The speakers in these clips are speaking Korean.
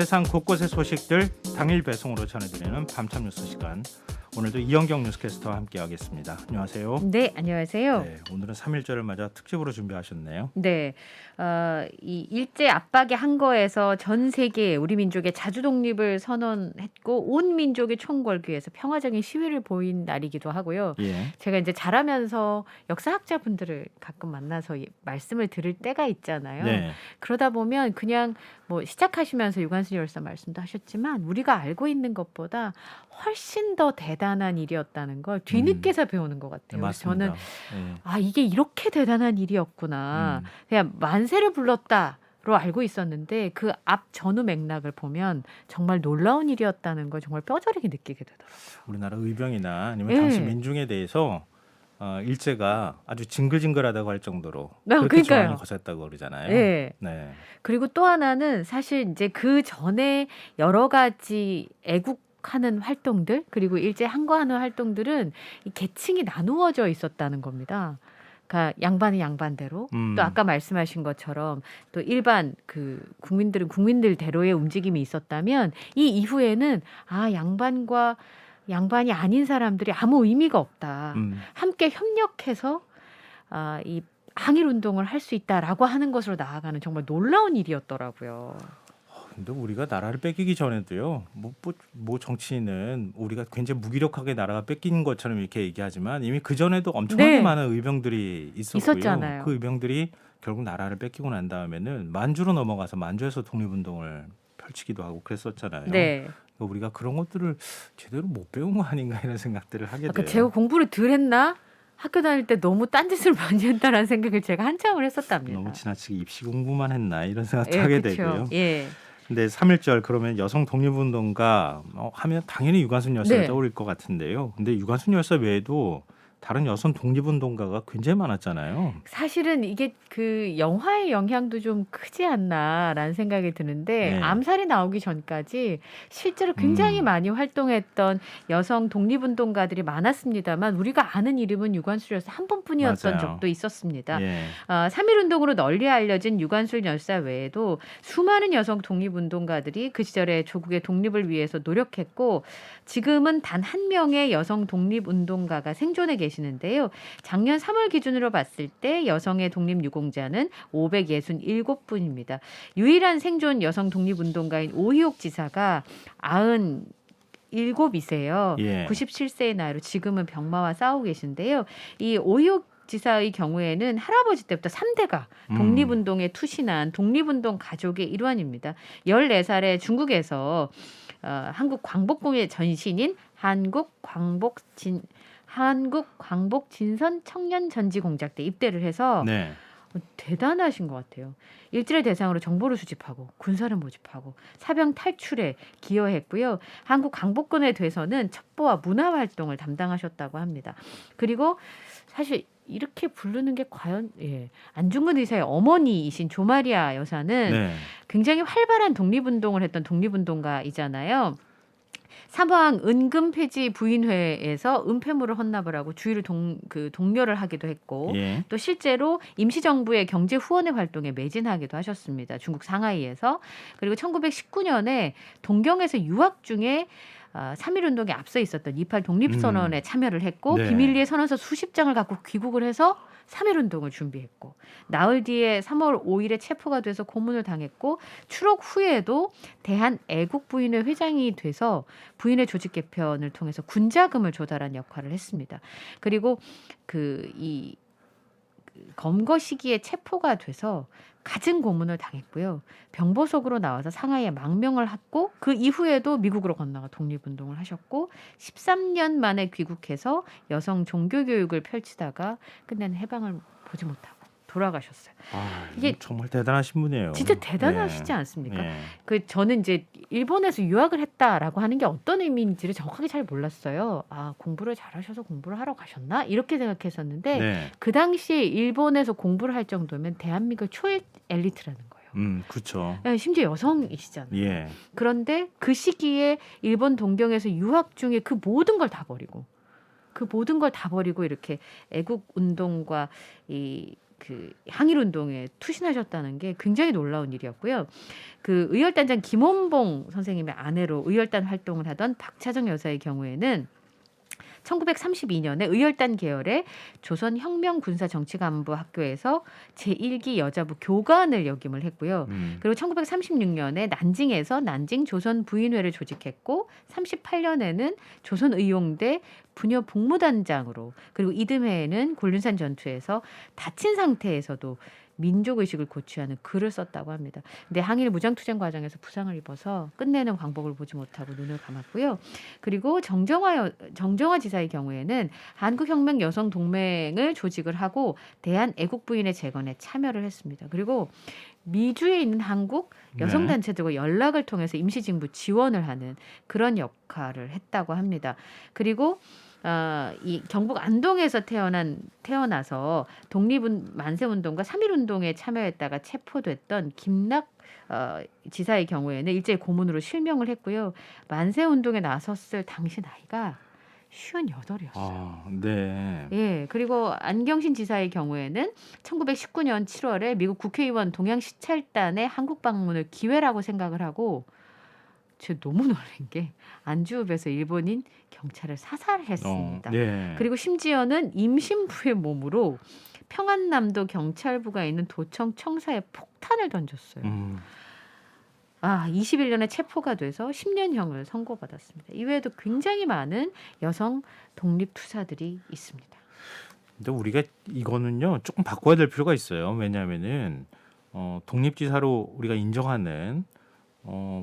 세상 곳곳의 소식들 당일 배송으로 전해드리는 밤참 뉴스 시간. 오늘도 이영경 뉴스캐스터와 함께하겠습니다. 안녕하세요. 네, 안녕하세요. 네, 오늘은 3.1절을 맞아 특집으로 준비하셨네요. 네, 이 일제 압박의 한거에서 전 세계에 우리 민족의 자주 독립을 선언했고 온 민족의 총 걸기 위해서 평화적인 시위를 보인 날이기도 하고요. 예. 제가 이제 자라면서 역사학자분들을 가끔 만나서 말씀을 들을 때가 있잖아요. 네. 그러다 보면 그냥 뭐 시작하시면서 유관순 열사 말씀도 하셨지만 우리가 알고 있는 것보다 훨씬 더 대단한 일이었다는 걸 뒤늦게서 배우는 것 같아요. 그래서 맞습니다. 저는 예. 이게 이렇게 대단한 일이었구나. 그냥 만세를 불렀다로 알고 있었는데 그 앞 전후 맥락을 보면 정말 놀라운 일이었다는 걸 정말 뼈저리게 느끼게 되더라고요. 우리나라 의병이나 아니면 예. 당시 민중에 대해서 일제가 아주 징글징글하다고 할 정도로 네, 그렇게 그러니까요. 조항이 거셌다고 그러잖아요. 예. 네. 그리고 또 하나는 사실 이제 그 전에 여러 가지 애국하는 활동들 그리고 일제 항거하는 활동들은 이 계층이 나누어져 있었다는 겁니다. 그러니까 양반은 양반대로 또 아까 말씀하신 것처럼 또 일반 그 국민들은 국민들대로의 움직임이 있었다면 이 이후에는 양반이 아닌 사람들이 아무 의미가 없다. 함께 협력해서 이 항일 운동을 할 수 있다라고 하는 것으로 나아가는 정말 놀라운 일이었더라고요. 근데 우리가 나라를 뺏기기 전에도요. 뭐 정치인은 우리가 굉장히 무기력하게 나라가 뺏긴 것처럼 이렇게 얘기하지만 이미 그 전에도 엄청나게 네. 많은 의병들이 있었고요. 있었잖아요. 그 의병들이 결국 나라를 뺏기고 난 다음에는 만주로 넘어가서 만주에서 독립운동을 펼치기도 하고 그랬었잖아요. 네. 그러니까 우리가 그런 것들을 제대로 못 배운 거 아닌가 이런 생각들을 하게 돼요. 제가 공부를 덜 했나? 학교 다닐 때 너무 딴짓을 많이 했다라는 생각을 제가 한참을 했었답니다. 너무 지나치게 입시 공부만 했나 이런 생각도 예, 하게 그쵸. 되고요. 예. 근데 3.1절 그러면 여성 독립운동가 하면 당연히 유관순 열사를 네. 떠올릴 것 같은데요. 근데 유관순 열사 외에도 다른 여성 독립운동가가 굉장히 많았잖아요. 사실은 이게 그 영화의 영향도 좀 크지 않나라는 생각이 드는데 네. 암살이 나오기 전까지 실제로 굉장히 많이 활동했던 여성 독립운동가들이 많았습니다만 우리가 아는 이름은 유관순 열사 한 번뿐이었던 맞아요. 적도 있었습니다. 예. 3.1운동으로 널리 알려진 유관순 열사 외에도 수많은 여성 독립운동가들이 그 시절에 조국의 독립을 위해서 노력했고 지금은 단 한 명의 여성 독립운동가가 생존해 계시는데요. 작년 3월 기준으로 봤을 때 여성의 독립유공자는 567분입니다. 유일한 생존 여성 독립운동가인 오희옥 지사가 97이세요. 예. 97세의 나이로 지금은 병마와 싸우고 계신데요. 이 오희옥 지사의 경우에는 할아버지 때부터 3대가 독립운동에 투신한 독립운동 가족의 일환입니다. 14살에 중국에서 한국 광복궁의 전신인 한국광복진선 청년전지공작대 입대를 해서 네. 대단하신 것 같아요. 일제를 대상으로 정보를 수집하고 군사를 모집하고 사병 탈출에 기여했고요. 한국 광복군에 돼서는 첩보와 문화 활동을 담당하셨다고 합니다. 그리고 사실 이렇게 부르는 게 과연 안중근 의사의 어머니이신 조마리아 여사는 네. 굉장히 활발한 독립운동을 했던 독립운동가이잖아요. 사방 은금 폐지 부인회에서 은폐물을 헌납을 하고 주의를 독려를 하기도 했고 예. 또 실제로 임시정부의 경제 후원의 활동에 매진하기도 하셨습니다. 중국 상하이에서. 그리고 1919년에 동경에서 유학 중에 3.1운동에 앞서 있었던 28 독립선언에 참여를 했고 네. 비밀리에 선언서 수십 장을 갖고 귀국을 해서 3.1운동을 준비했고 나흘 뒤에 3월 5일에 체포가 돼서 고문을 당했고 추록 후에도 대한애국부인회 회장이 돼서 부인회 조직 개편을 통해서 군자금을 조달한 역할을 했습니다. 그리고 이 검거 시기에 체포가 돼서 갖은 고문을 당했고요. 병보석으로 나와서 상하이에 망명을 했고 그 이후에도 미국으로 건너가 독립운동을 하셨고 13년 만에 귀국해서 여성 종교교육을 펼치다가 끝내는 해방을 보지 못하고 돌아가셨어요. 이게 정말 대단하신 분이에요. 진짜 대단하시지 네. 않습니까? 네. 저는 이제 일본에서 유학을 했다라고 하는 게 어떤 의미인지를 정확하게 잘 몰랐어요. 공부를 잘하셔서 공부를 하러 가셨나? 이렇게 생각했었는데 네. 그 당시에 일본에서 공부를 할 정도면 대한민국 초일 엘리트라는 거예요. 그렇죠. 심지어 여성이시잖아요. 예. 그런데 그 시기에 일본 동경에서 유학 중에 그 모든 걸 다 버리고 이렇게 애국 운동과 이 그 항일 운동에 투신하셨다는 게 굉장히 놀라운 일이었고요. 그 의열단장 김원봉 선생님의 아내로 의열단 활동을 하던 박차정 여사의 경우에는 1932년에 의열단 계열의 조선혁명군사정치간부학교에서 제1기 여자부 교관을 역임을 했고요. 그리고 1936년에 난징에서 난징 조선부인회를 조직했고 38년에는 조선의용대 부녀 복무단장으로, 그리고 이듬해에는 곤륜산 전투에서 다친 상태에서도 민족의식을 고취하는 글을 썼다고 합니다. 근데 항일 무장투쟁 과정에서 부상을 입어서 끝내는 광복을 보지 못하고 눈을 감았고요. 그리고 정정화 지사의 경우에는 한국혁명여성동맹을 조직을 하고 대한애국부인의 재건에 참여를 했습니다. 그리고 미주에 있는 한국 여성단체들과 연락을 통해서 임시징부 지원을 하는 그런 역할을 했다고 합니다. 그리고 이 경북 안동에서 태어나서 만세운동과 3.1운동에 참여했다가 체포됐던 김낙 지사의 경우에는 일제히 고문으로 실명을 했고요. 만세운동에 나섰을 당시 나이가 58이었어요. 아, 네. 예, 그리고 안경신 지사의 경우에는 1919년 7월에 미국 국회의원 동양시찰단의 한국 방문을 기회라고 생각을 하고, 제가 너무 놀란 게 안주읍에서 일본인 경찰을 사살했습니다. 네. 그리고 심지어는 임신부의 몸으로 평안남도 경찰부가 있는 도청 청사에 폭탄을 던졌어요. 21년에 체포가 돼서 10년형을 선고받았습니다. 이외에도 굉장히 많은 여성 독립투사들이 있습니다. 근데 우리가 이거는요 조금 바꿔야 될 필요가 있어요. 왜냐하면은 독립지사로 우리가 인정하는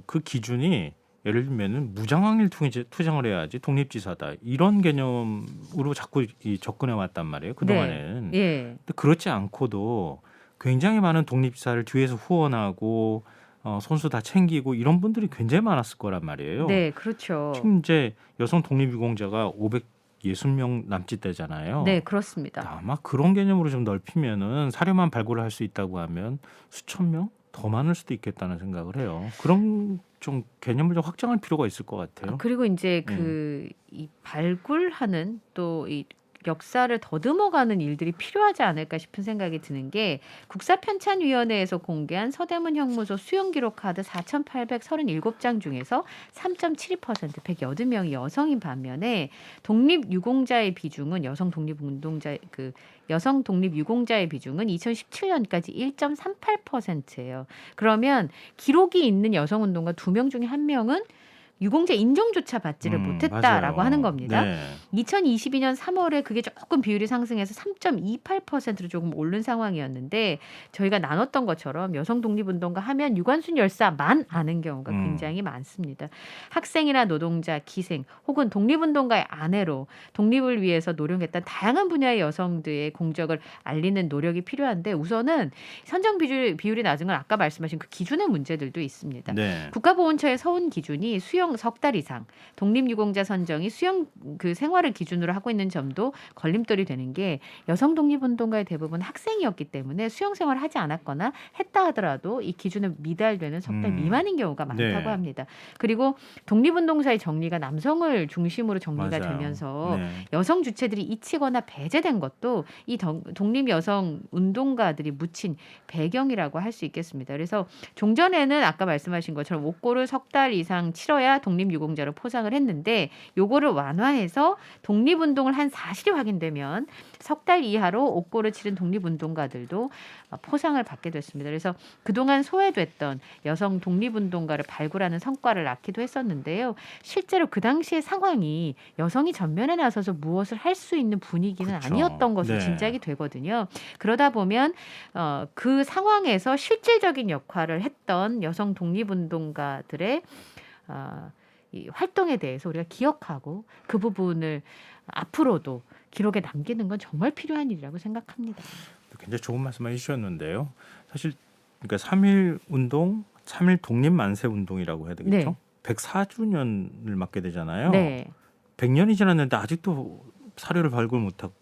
그 기준이 예를 들면은 무장항일 투쟁을 해야지 독립지사다 이런 개념으로 자꾸 접근해 왔단 말이에요. 그동안에는. 네. 예. 근데 그렇지 않고도 굉장히 많은 독립지사를 뒤에서 후원하고 손수 다 챙기고 이런 분들이 굉장히 많았을 거란 말이에요. 네, 그렇죠. 지금 이제 여성 독립유공자가 560명 남짓 되잖아요. 네, 그렇습니다. 아마 그런 개념으로 좀 넓히면은 사례만 발굴을 할 수 있다고 하면 수천 명 더 많을 수도 있겠다는 생각을 해요. 그런 좀 개념을 좀 확장할 필요가 있을 것 같아요. 그리고 이제 이 발굴하는 또 이 역사를 더듬어가는 일들이 필요하지 않을까 싶은 생각이 드는 게, 국사편찬위원회에서 공개한 서대문 형무소 수용 기록 카드 4,837장 중에서 3.72% 180명이 여성인 반면에 독립유공자의 비중은 여성 독립유공자의 비중은 2017년까지 1.38%예요. 그러면 기록이 있는 여성운동가 2명 중에 1명은 유공자 인정조차 받지를 못했다라고 맞아요. 하는 겁니다. 네. 2022년 3월에 그게 조금 비율이 상승해서 3.28%로 조금 오른 상황이었는데, 저희가 나눴던 것처럼 여성 독립운동가 하면 유관순 열사만 아는 경우가 굉장히 많습니다. 학생이나 노동자, 기생 혹은 독립운동가의 아내로 독립을 위해서 노력했던 다양한 분야의 여성들의 공적을 알리는 노력이 필요한데, 우선은 선정 비율이 낮은 건 아까 말씀하신 그 기준의 문제들도 있습니다. 네. 국가보훈처의 서훈 기준이 수용 3달 이상, 독립유공자 선정이 수용 그 생활을 기준으로 하고 있는 점도 걸림돌이 되는 게, 여성 독립운동가의 대부분 학생이었기 때문에 수용 생활을 하지 않았거나 했다 하더라도 이 기준에 미달되는 3달 미만인 경우가 많다고 네. 합니다. 그리고 독립운동사의 정리가 남성을 중심으로 정리가 맞아요. 되면서 네. 여성 주체들이 잊히거나 배제된 것도 이 독립 여성 운동가들이 묻힌 배경이라고 할 수 있겠습니다. 그래서 종전에는 아까 말씀하신 것처럼 옥고를 3달 이상 치러야 독립유공자로 포상을 했는데, 요거를 완화해서 독립운동을 한 사실이 확인되면 3달 이하로 옥고를 치른 독립운동가들도 포상을 받게 됐습니다. 그래서 그동안 소외됐던 여성 독립운동가를 발굴하는 성과를 낳기도 했었는데요. 실제로 그 당시의 상황이 여성이 전면에 나서서 무엇을 할 수 있는 분위기는 그쵸. 아니었던 것으로 네. 짐작이 되거든요. 그러다 보면 그 상황에서 실질적인 역할을 했던 여성 독립운동가들의 이 활동에 대해서 우리가 기억하고 그 부분을 앞으로도 기록에 남기는 건 정말 필요한 일이라고 생각합니다. 굉장히 좋은 말씀을 해주셨는데요. 사실 그러니까 3.1 운동, 3.1 독립 만세 운동이라고 해야 되겠죠. 네. 104주년을 맞게 되잖아요. 네. 100년이 지났는데 아직도 사료를 발굴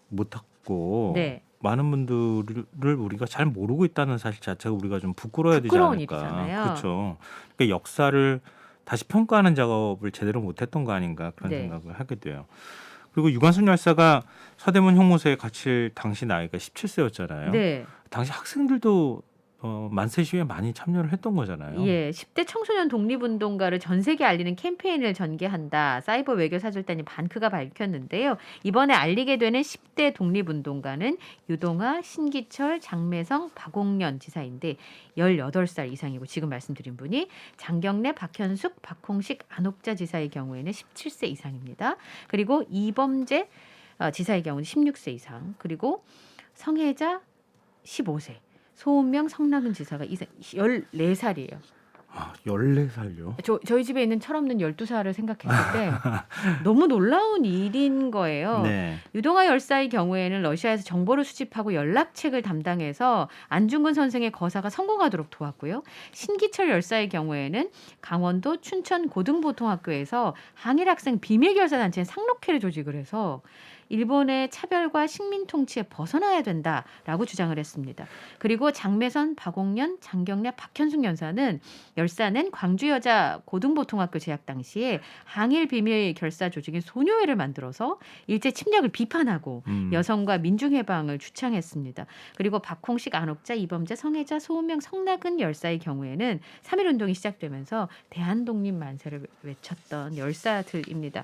못하고 네. 많은 분들을 우리가 잘 모르고 있다는 사실 자체가 우리가 좀 부끄러워야 되지 부끄러운 않을까. 일이잖아요. 그렇죠. 그러니까 역사를 다시 평가하는 작업을 제대로 못했던 거 아닌가 그런 네. 생각을 하게 돼요. 그리고 유관순 열사가 서대문 형무소에 갇힐 당시 나이가 17세였잖아요. 네. 당시 학생들도 만세 시위에 많이 참여를 했던 거잖아요. 예, 10대 청소년 독립운동가를 전 세계에 알리는 캠페인을 전개한다. 사이버 외교 사절단이 반크가 밝혔는데요. 이번에 알리게 되는 10대 독립운동가는 유동아, 신기철, 장매성, 박홍련 지사인데 18살 이상이고 지금 말씀드린 분이 장경래, 박현숙, 박홍식, 안옥자 지사의 경우에는 17세 이상입니다. 그리고 이범재 지사의 경우는 16세 이상, 그리고 성혜자 15세. 소은명 성남은 지사가 14살이에요. 아, 14살요? 저희 집에 있는 철없는 12살을 생각했을 때 너무 놀라운 일인 거예요. 네. 유동아 열사의 경우에는 러시아에서 정보를 수집하고 연락책을 담당해서 안중근 선생의 거사가 성공하도록 도왔고요. 신기철 열사의 경우에는 강원도 춘천 고등보통학교에서 항일 학생 비밀결사단체 상록회를 조직을 해서 일본의 차별과 식민 통치에 벗어나야 된다라고 주장을 했습니다. 그리고 장매선, 박홍련, 장경래, 박현숙 열사는 광주여자 고등보통학교 재학 당시에 항일 비밀 결사 조직인 소녀회를 만들어서 일제 침략을 비판하고 여성과 민중해방을 주창했습니다. 그리고 박홍식, 안옥자, 이범재, 성혜자, 소은명, 성낙은 열사의 경우에는 3.1운동이 시작되면서 대한독립 만세를 외쳤던 열사들입니다.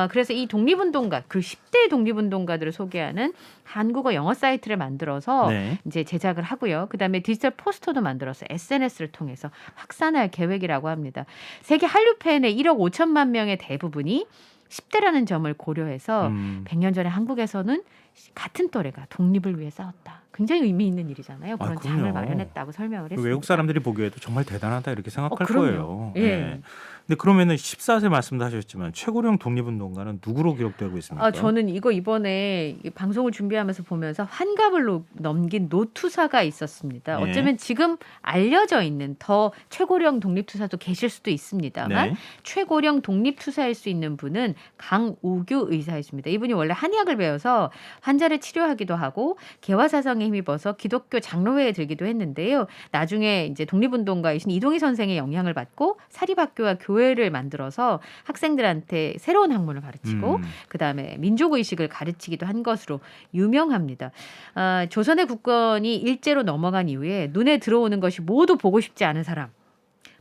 그래서 이 독립운동가, 그 10대 독립운동가들을 소개하는 한국어 영어 사이트를 만들어서 네. 이제 제작을 하고요. 그다음에 디지털 포스터도 만들어서 SNS를 통해서 확산할 계획이라고 합니다. 세계 한류 팬의 1억 5천만 명의 대부분이 10대라는 점을 고려해서 100년 전에 한국에서는 같은 또래가 독립을 위해 싸웠다. 굉장히 의미 있는 일이잖아요. 그런 장을 그럼요. 마련했다고 설명을 했습니다. 외국 사람들이 보기에도 정말 대단하다 이렇게 생각할 그럼요. 거예요. 예. 네. 근데 그러면은 14세 말씀도 하셨지만 최고령 독립운동가는 누구로 기록되고 있습니까? 저는 이거 이번에 이 방송을 준비하면서 보면서 환갑을 넘긴 노투사가 있었습니다. 네. 어쩌면 지금 알려져 있는 더 최고령 독립투사도 계실 수도 있습니다만 네. 최고령 독립투사일 수 있는 분은 강우규 의사이십니다. 이분이 원래 한의학을 배워서 환자를 치료하기도 하고 개화사상에 힘입어서 기독교 장로회에 들기도 했는데요. 나중에 이제 독립운동가이신 이동희 선생의 영향을 받고 사립학교와 교회를 만들어서 학생들한테 새로운 학문을 가르치고 그다음에 민족의식을 가르치기도 한 것으로 유명합니다. 조선의 국권이 일제로 넘어간 이후에 눈에 들어오는 것이 모두 보고 싶지 않은 사람,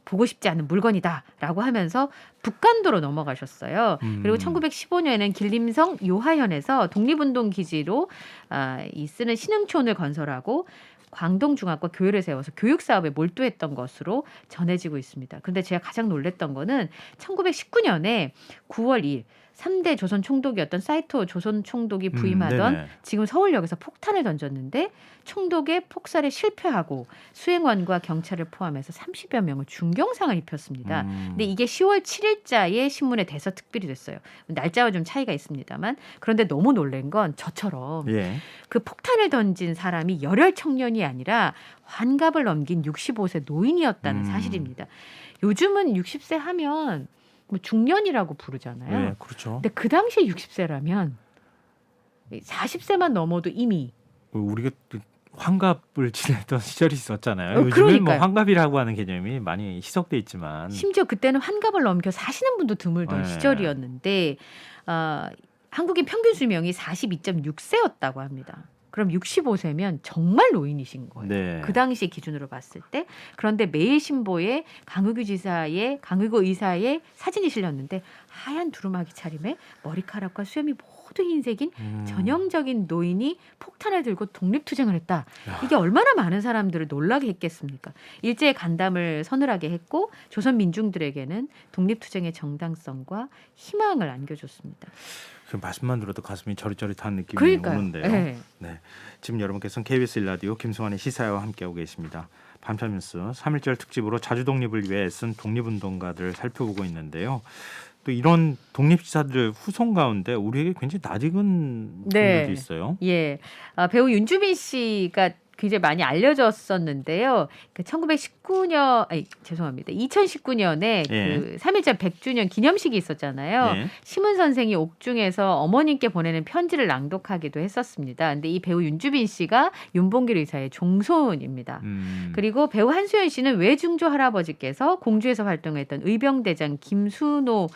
보고 싶지 않은 물건이다라고 하면서 북간도로 넘어가셨어요. 그리고 1915년에는 길림성 요하현에서 독립운동 기지로 이 쓰는 신흥촌을 건설하고 광동중학과 교회를 세워서 교육 사업에 몰두했던 것으로 전해지고 있습니다. 그런데 제가 가장 놀랐던 거는 1919년에 9월 2일 3대 조선 총독이었던 사이토 조선 총독이 부임하던 네네. 지금 서울역에서 폭탄을 던졌는데 총독의 폭살에 실패하고 수행원과 경찰을 포함해서 30여 명을 중경상을 입혔습니다. 근데 이게 10월 7일자에 신문에 대서특필이 됐어요. 날짜와 좀 차이가 있습니다만 그런데 너무 놀란 건 저처럼 예. 그 폭탄을 던진 사람이 열혈 청년이 아니라 환갑을 넘긴 65세 노인이었다는 사실입니다. 요즘은 60세 하면 뭐 중년이라고 부르잖아요. 네, 그렇죠. 근데 그 당시에 60세라면 40세만 넘어도 이미 우리가 환갑을 지냈던 시절이 있었잖아요. 요즘은 그러니까요. 뭐 환갑이라고 하는 개념이 많이 희석돼 있지만 심지어 그때는 환갑을 넘겨 사시는 분도 드물던 네. 시절이었는데 한국인 평균 수명이 42.6세였다고 합니다. 그럼 65세면 정말 노인이신 거예요. 네. 그 당시 기준으로 봤을 때. 그런데 매일신보에 강의구 의사의 사진이 실렸는데 하얀 두루마기 차림에 머리카락과 수염이 모두 흰색인 전형적인 노인이 폭탄을 들고 독립투쟁을 했다. 이게 얼마나 많은 사람들을 놀라게 했겠습니까? 일제의 간담을 서늘하게 했고 조선 민중들에게는 독립투쟁의 정당성과 희망을 안겨줬습니다. 그 말씀만 들어도 가슴이 저릿저릿한 느낌이 그러니까요. 오는데요. 네. 네. 지금 여러분께서는 KBS 1라디오 김승환의 시사회와 함께하고 계십니다. 밤참뉴스 3.1절 특집으로 자주독립을 위해 애쓴 독립운동가들을 살펴보고 있는데요. 또 이런 독립지사들 후손 가운데 우리에게 굉장히 낯익은 분들도 있어요. 예, 배우 윤주빈 씨가 굉장히 많이 알려졌었는데요. 그 죄송합니다. 2019년에 예. 그 3.1절 100주년 기념식이 있었잖아요. 예. 심은 선생이 옥중에서 어머님께 보내는 편지를 낭독하기도 했었습니다. 근데 이 배우 윤주빈 씨가 윤봉길 의사의 종손입니다. 그리고 배우 한수연 씨는 외중조 할아버지께서 공주에서 활동했던 의병대장 김순호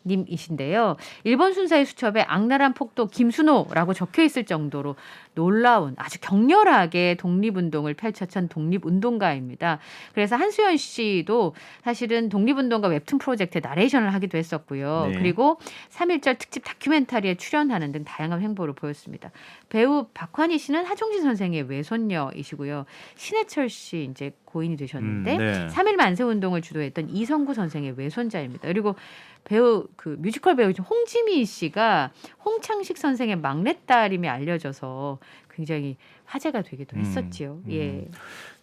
님이신데요. 일본 순사의 수첩에 악랄한 폭도 김순호라고 적혀 있을 정도로 놀라운 아주 격렬하게 독립운동을 펼쳤던 독립운동가입니다. 그래서 한수연 씨도 사실은 독립운동가 웹툰 프로젝트에 나레이션을 하기도 했었고요. 네. 그리고 3.1절 특집 다큐멘터리에 출연하는 등 다양한 행보를 보였습니다. 배우 박환희 씨는 하종진 선생의 외손녀이시고요. 신해철 씨 이제 고인이 되셨는데 네. 3.1 만세운동을 주도했던 이성구 선생의 외손자입니다. 그리고 배우 그 뮤지컬 배우 홍지미 씨가 홍창식 선생의 막내딸임이 알려져서 굉장히 화제가 되기도 했었지요. 예.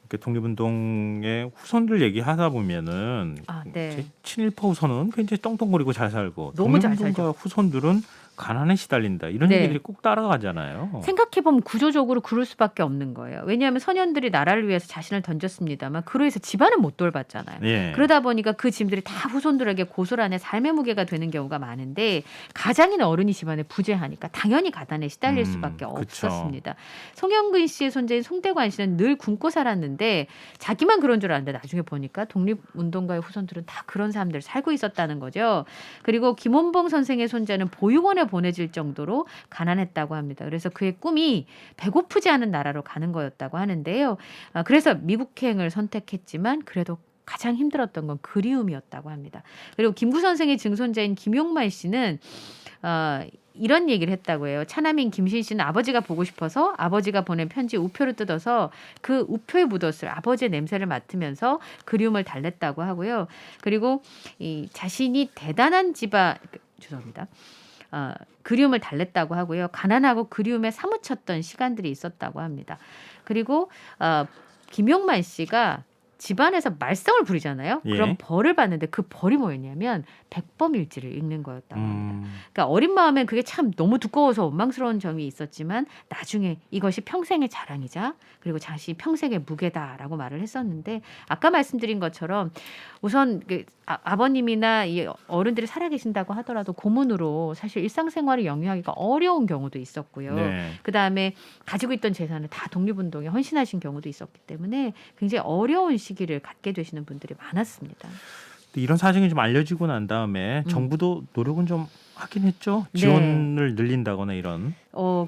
이렇게 독립운동의 후손들 얘기하다 보면은 네. 제 친일파 후손은 굉장히 똥똥거리고 잘 살고 너무 잘 독립운동가 후손들은 가난에 시달린다 이런 네. 얘기들이 꼭 따라가잖아요. 생각해보면 구조적으로 그럴 수밖에 없는 거예요. 왜냐하면 선현들이 나라를 위해서 자신을 던졌습니다만 그로 해서 집안은 못 돌봤잖아요. 예. 그러다 보니까 그 짐들이 다 후손들에게 고스란히 삶의 무게가 되는 경우가 많은데 가장인 어른이 집안에 부재하니까 당연히 가난에 시달릴 수밖에 그쵸. 없었습니다. 송영근 씨의 손자인 송대관 씨는 늘 굶고 살았는데 자기만 그런 줄 알았는데 나중에 보니까 독립운동가의 후손들은 다 그런 삶들을 살고 있었다는 거죠. 그리고 김원봉 선생의 손자는 보육원에 보내질 정도로 가난했다고 합니다. 그래서 그의 꿈이 배고프지 않은 나라로 가는 거였다고 하는데요. 그래서 미국행을 선택했지만 그래도 가장 힘들었던 건 그리움이었다고 합니다. 그리고 김구 선생의 증손자인 김용만 씨는 이런 얘기를 했다고 해요. 차남인 김신 씨는 아버지가 보고 싶어서 아버지가 보낸 편지 우표를 뜯어서 그 우표에 묻었을 아버지의 냄새를 맡으면서 그리움을 달랬다고 하고요. 그리고 이 자신이 대단한 집안 죄송합니다. 그리움을 달랬다고 하고요. 가난하고 그리움에 사무쳤던 시간들이 있었다고 합니다. 그리고 김용만 씨가 집안에서 말썽을 부리잖아요. 예. 그럼 벌을 받는데 그 벌이 뭐였냐면 백범일지를 읽는 거였다고 합니다. 음. 그러니까 어린 마음엔 그게 참 너무 두꺼워서 원망스러운 점이 있었지만 나중에 이것이 평생의 자랑이자 그리고 자신이 평생의 무게다라고 말을 했었는데 아까 말씀드린 것처럼 우선 아버님이나 이 어른들이 살아계신다고 하더라도 고문으로 사실 일상생활을 영위하기가 어려운 경우도 있었고요. 네. 그다음에 가지고 있던 재산을 다 독립운동에 헌신하신 경우도 있었기 때문에 굉장히 어려운 시기를 갖게 되시는 분들이 많았습니다. 이런 사정이 좀 알려지고 난 다음에 정부도 노력은 좀 하긴 했죠. 네. 지원을 늘린다거나 이런.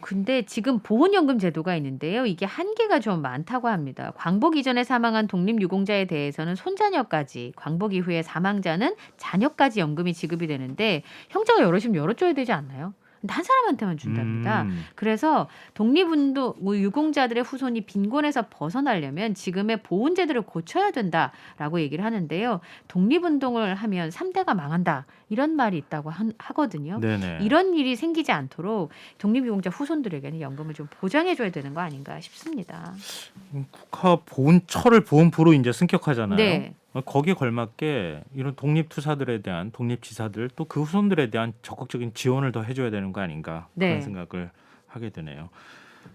근데 지금 보훈연금 제도가 있는데요. 이게 한계가 좀 많다고 합니다. 광복 이전에 사망한 독립유공자에 대해서는 손자녀까지, 광복 이후에 사망자는 자녀까지 연금이 지급이 되는데 형제가 여럿이면 여럿 줘야 되지 않나요? 근데 한 사람한테만 준답니다. 그래서 독립운동 유공자들의 후손이 빈곤에서 벗어나려면 지금의 보훈제도를 고쳐야 된다라고 얘기를 하는데요. 독립운동을 하면 3대가 망한다 이런 말이 있다고 하거든요. 네네. 이런 일이 생기지 않도록 독립유공자 후손들에게는 연금을 좀 보장해줘야 되는 거 아닌가 싶습니다. 국가 보훈처를 보훈부로 이제 승격하잖아요. 네. 거기에 걸맞게 이런 독립투사들에 대한 독립지사들 또 그 후손들에 대한 적극적인 지원을 더 해줘야 되는 거 아닌가 네. 그런 생각을 하게 되네요.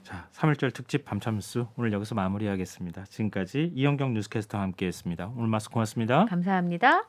자, 3.1절 특집 밤참수 오늘 여기서 마무리하겠습니다. 지금까지 이현경 뉴스캐스터와 함께했습니다. 오늘 말씀 고맙습니다. 감사합니다.